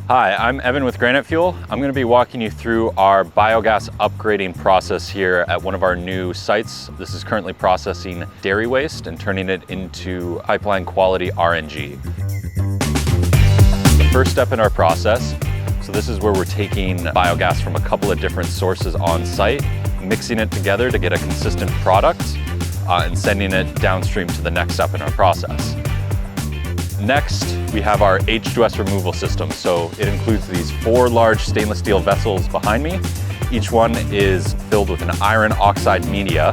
Hi, I'm Evan with GraniteFuel. I'm going to be walking you through our biogas upgrading process here at one of our new sites. This is currently processing dairy waste and turning it into pipeline quality RNG. The first step in our process, so this is where we're taking biogas from a couple of different sources on site, mixing it together to get a consistent product, and sending it downstream to the next step in our process. Next, we have our H2S removal system. So it includes these 4 large stainless steel vessels behind me. Each one is filled with an iron oxide media.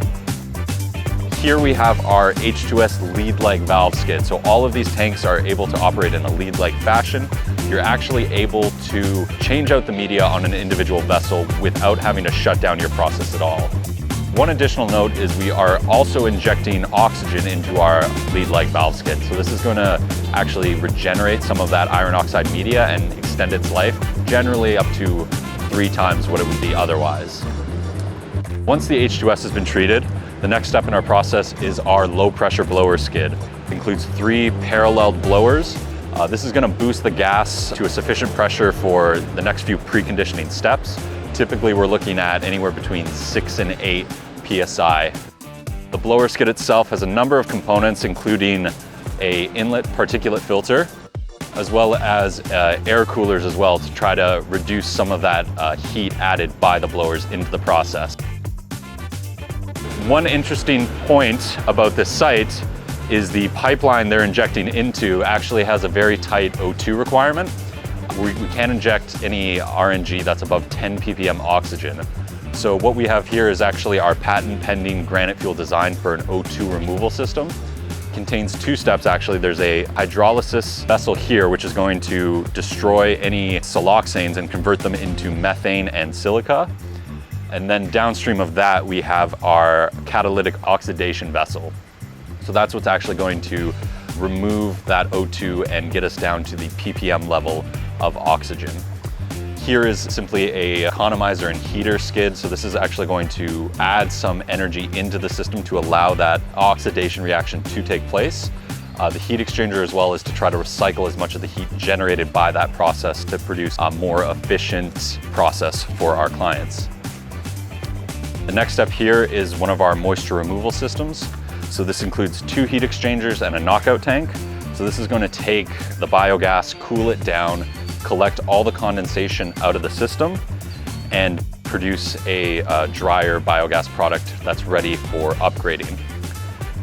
Here we have our H2S lead leg valve skid. So all of these tanks are able to operate in a lead leg fashion. You're actually able to change out the media on an individual vessel without having to shut down your process at all. One additional note is we are also injecting oxygen into our lead leg valve skid. So this is going to actually regenerate some of that iron oxide media and extend its life, generally up to 3 times what it would be otherwise. Once the H2S has been treated, the next step in our process is our low pressure blower skid. It includes 3 paralleled blowers. This is going to boost the gas to a sufficient pressure for the next few preconditioning steps. Typically we're looking at anywhere between 6 and 8 PSI. The blower skid itself has a number of components, including a inlet particulate filter, as well as air coolers as well, to try to reduce some of that heat added by the blowers into the process. One interesting point about this site is the pipeline they're injecting into actually has a very tight O2 requirement. We can't inject any RNG that's above 10 ppm oxygen. So what we have here is actually our patent pending GraniteFuel design for an O2 removal system. It contains 2 steps actually. There's a hydrolysis vessel here, which is going to destroy any siloxanes and convert them into methane and silica. And then downstream of that, we have our catalytic oxidation vessel. So that's what's actually going to remove that O2 and get us down to the ppm level of oxygen. Here is simply a economizer and heater skid. So this is actually going to add some energy into the system to allow that oxidation reaction to take place. The heat exchanger as well is to try to recycle as much of the heat generated by that process to produce a more efficient process for our clients. The next step here is one of our moisture removal systems. So this includes 2 heat exchangers and a knockout tank. So this is going to take the biogas, cool it down, collect all the condensation out of the system, and produce a drier biogas product that's ready for upgrading.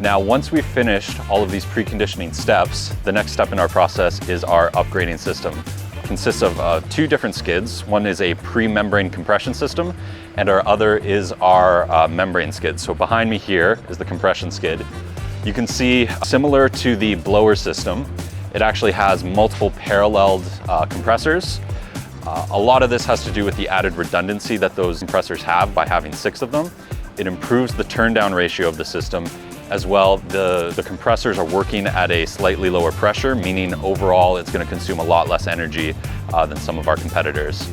Now, once we've finished all of these preconditioning steps, the next step in our process is our upgrading system. It consists of 2 different skids. One is a pre-membrane compression system, and our other is our membrane skid. So behind me here is the compression skid. You can see, similar to the blower system, it actually has multiple paralleled compressors. A lot of this has to do with the added redundancy that those compressors have by having 6 of them. It improves the turn down ratio of the system. As well, the compressors are working at a slightly lower pressure, meaning overall it's going to consume a lot less energy than some of our competitors.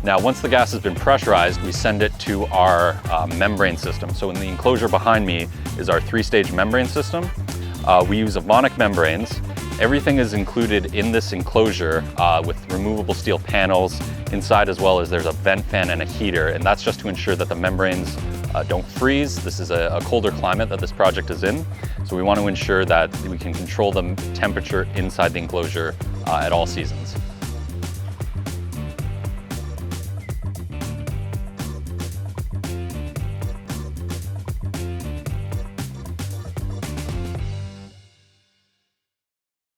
Now, once the gas has been pressurized, we send it to our membrane system. So in the enclosure behind me is our 3-stage membrane system. We use Avonic membranes. Everything is included in this enclosure with removable steel panels inside, as well as there's a vent fan and a heater, and that's just to ensure that the membranes don't freeze. This is a colder climate that this project is in, so we want to ensure that we can control the temperature inside the enclosure at all seasons.